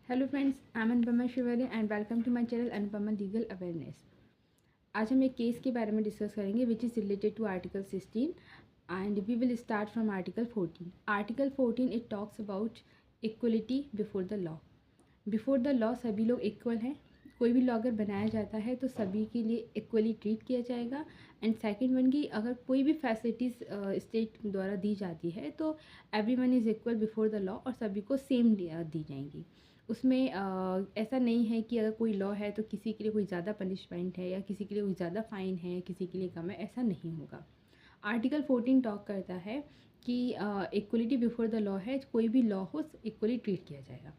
Hello friends, I am Anupama Shivre and welcome to my channel Anupama Legal Awareness. आज हम एक case के बारे में डिस्कस करेंगे which is related to article 16 and we will start from article 14। Article 14 it talks about equality before the law. Before the law सभी लोग equal हैं। कोई भी लॉ अगर बनाया जाता है तो सभी के लिए इक्वली ट्रीट किया जाएगा। एंड सेकंड वन की अगर कोई भी फैसिलिटीज़ स्टेट द्वारा दी जाती है तो every one is equal before the law और सभी को सेम दी जाएंगी। उसमें ऐसा नहीं है कि अगर कोई लॉ है तो किसी के लिए कोई ज़्यादा पनिशमेंट है या किसी के लिए कोई ज़्यादा फ़ाइन है, किसी के लिए कम है, ऐसा नहीं होगा। आर्टिकल 14 टॉक करता है कि इक्वलिटी बिफोर द लॉ है, कोई भी लॉ हो इक्वली ट्रीट किया जाएगा।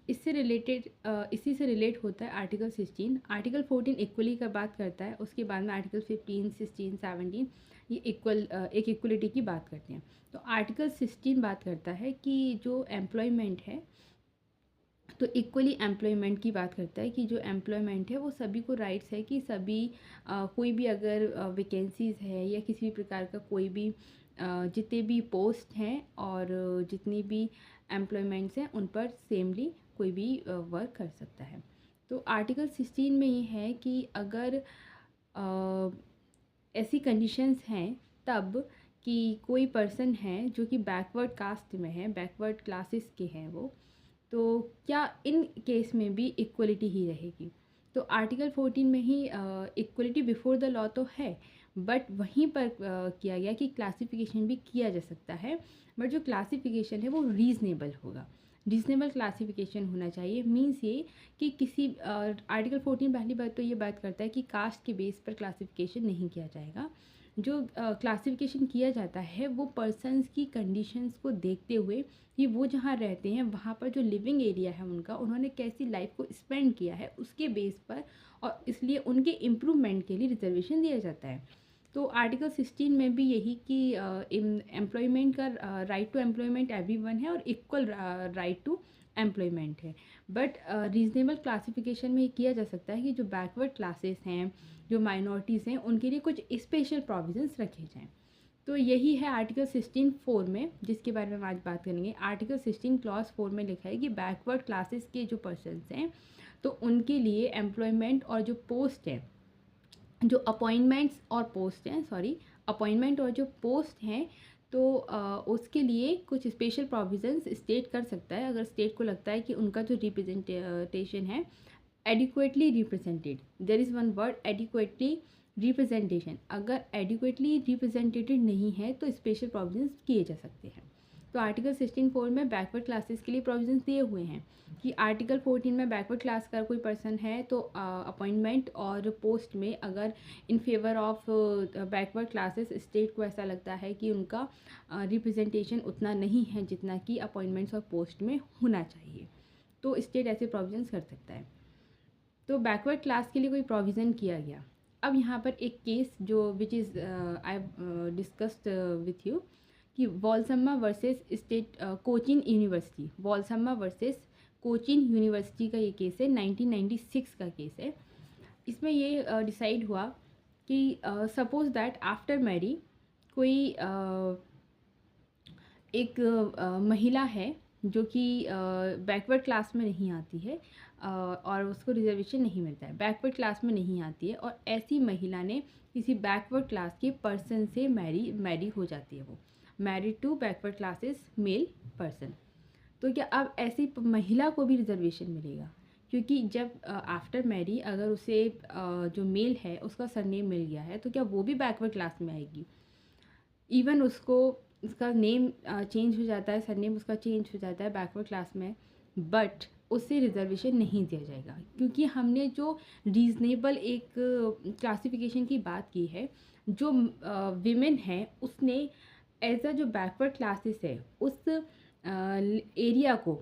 इससे रिलेटेड इसी से रिलेट होता है आर्टिकल 16। आर्टिकल 14 इक्वली का बात करता है, उसके बाद में आर्टिकल 15, 16, 17 ये एक इक्वलिटी की बात करते हैं। तो आर्टिकल 16 बात करता है कि जो एम्प्लॉयमेंट है तो इक्वली एम्प्लॉयमेंट की बात करता है कि जो एम्प्लॉयमेंट है वो सभी को राइट्स है कि सभी कोई भी अगर वैकेंसीज़ है या किसी भी प्रकार का कोई भी जितने भी पोस्ट हैं और जितनी भी एम्प्लॉयमेंट्स हैं उन पर सेमली कोई भी वर्क कर सकता है। तो आर्टिकल 16 में ये है कि अगर ऐसी कंडीशंस हैं तब कि कोई पर्सन है जो कि बैकवर्ड कास्ट में है, बैकवर्ड क्लासेस के हैं वो, तो क्या इन केस में भी इक्वलिटी ही रहेगी। तो आर्टिकल 14 में ही इक्वलिटी बिफोर द लॉ तो है, बट वहीं पर किया गया कि क्लासिफिकेशन भी किया जा सकता है, बट जो क्लासिफिकेशन है वो रीज़नेबल होगा। रीज़नेबल क्लासिफिकेशन होना चाहिए मीन्स ये कि किसी आर्टिकल 14 पहली बात तो ये बात करता है कि कास्ट के बेस पर क्लासिफिकेशन नहीं किया जाएगा। जो क्लासिफिकेशन किया जाता है वो पर्सन्स की कंडीशंस को देखते हुए कि वो जहाँ रहते हैं वहाँ पर जो लिविंग एरिया है उनका, उन्होंने कैसी लाइफ को स्पेंड किया है उसके बेस पर, और इसलिए उनके इम्प्रूवमेंट के लिए रिजर्वेशन दिया जाता है। तो आर्टिकल 16 में भी यही कि एम्प्लॉयमेंट का राइट टू एम्प्लॉयमेंट एवरीवन है और इक्वल राइट टू एम्प्लॉयमेंट है। बट रीजनेबल क्लासिफिकेशन में ये किया जा सकता है कि जो बैकवर्ड क्लासेस हैं, जो माइनॉरिटीज़ हैं, उनके लिए कुछ स्पेशल प्रोविजंस रखे जाएँ। तो यही है आर्टिकल 16(4) में जिसके बारे में हम आज बात करेंगे। आर्टिकल 16 क्लॉज 4 में लिखा है कि बैकवर्ड क्लासेस के जो पर्सन्स हैं तो उनके लिए एम्प्लॉयमेंट और जो पोस्ट है, जो अपॉइंटमेंट्स और पोस्ट हैं, सॉरी, अपॉइंटमेंट और जो पोस्ट हैं तो उसके लिए कुछ स्पेशल प्रोविजंस स्टेट कर सकता है अगर स्टेट को लगता है कि उनका जो रिप्रेजेंटेशन है adequately represented. There is one word, adequately representation. अगर एडिक्वेटली रिप्रेजेंटेटेड नहीं है तो स्पेशल प्रोविजंस किए जा सकते हैं। तो आर्टिकल 16(4) में बैकवर्ड क्लासेस के लिए प्रोविजंस दिए हुए हैं कि आर्टिकल 14 में बैकवर्ड क्लास का कोई पर्सन है तो अपॉइंटमेंट और पोस्ट में अगर in favour of backward classes state को ऐसा लगता है कि उनका रिप्रेजेंटेशन उतना नहीं है जितना कि अपॉइंटमेंट्स और पोस्ट में होना चाहिए, तो स्टेट ऐसे प्रोविजंस कर सकता है। तो बैकवर्ड क्लास के लिए कोई प्रोविज़न किया गया। अब यहाँ पर एक केस जो which is I discussed with you कि Valsamma versus state Cochin University, Valsamma versus Cochin University का ये केस है, 1996 का केस है। इसमें ये डिसाइड हुआ कि सपोज दैट आफ्टर मैरी कोई एक महिला है जो कि बैकवर्ड क्लास में नहीं आती है और उसको रिजर्वेशन नहीं मिलता है, बैकवर्ड क्लास में नहीं आती है, और ऐसी महिला ने किसी बैकवर्ड क्लास के पर्सन से मैरी हो जाती है, वो married to backward classes male person. तो क्या अब ऐसी महिला को भी रिजर्वेशन मिलेगा? क्योंकि जब आफ्टर मैरी अगर उसे जो मेल है उसका सरनेम मिल गया है तो क्या वो भी बैकवर्ड क्लास में आएगी? इवन उसको उसका नेम चेंज हो जाता है, सरनेम उसका चेंज हो जाता है बैकवर्ड क्लास में, बट उससे रिजर्वेशन नहीं दिया जाएगा क्योंकि हमने जो रीज़नेबल एक क्लासिफिकेशन की बात की है, जो विमेन है उसने एज अ जो बैकवर्ड क्लासेस है उस एरिया को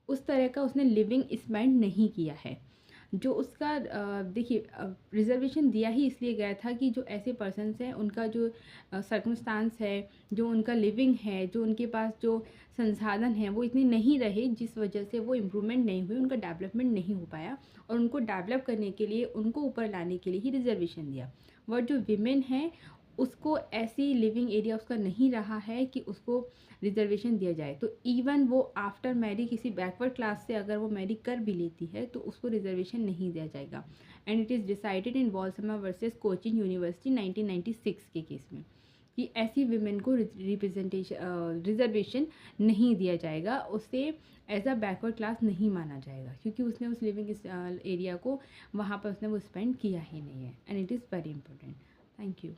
उस तरह का उसने लिविंग स्पेंड नहीं किया है। जो उसका देखिए रिजर्वेशन दिया ही इसलिए गया था कि जो ऐसे पर्सन्स हैं उनका जो सर्कमस्टांस है, जो उनका लिविंग है, जो उनके पास जो संसाधन है वो इतने नहीं रहे जिस वजह से वो इम्प्रूवमेंट नहीं हुई, उनका डेवलपमेंट नहीं हो पाया, और उनको डेवलप करने के लिए, उनको ऊपर लाने के लिए ही रिजर्वेशन दिया। बट जो विमेन हैं उसको ऐसी लिविंग एरिया उसका नहीं रहा है कि उसको रिजर्वेशन दिया जाए, तो इवन वो आफ्टर मैरी किसी बैकवर्ड क्लास से अगर वो मैरी कर भी लेती है तो उसको रिजर्वेशन नहीं दिया जाएगा। And it is decided in Valsamma versus Cochin University 1996 के केस में कि ऐसी विमेन को रिजर्वेशन नहीं दिया जाएगा, उसे एज अ बैकवर्ड क्लास नहीं माना जाएगा, क्योंकि उसने उस लिविंग एरिया को वहाँ पर उसने वो स्पेंड किया ही नहीं है। And it is very important. Thank you.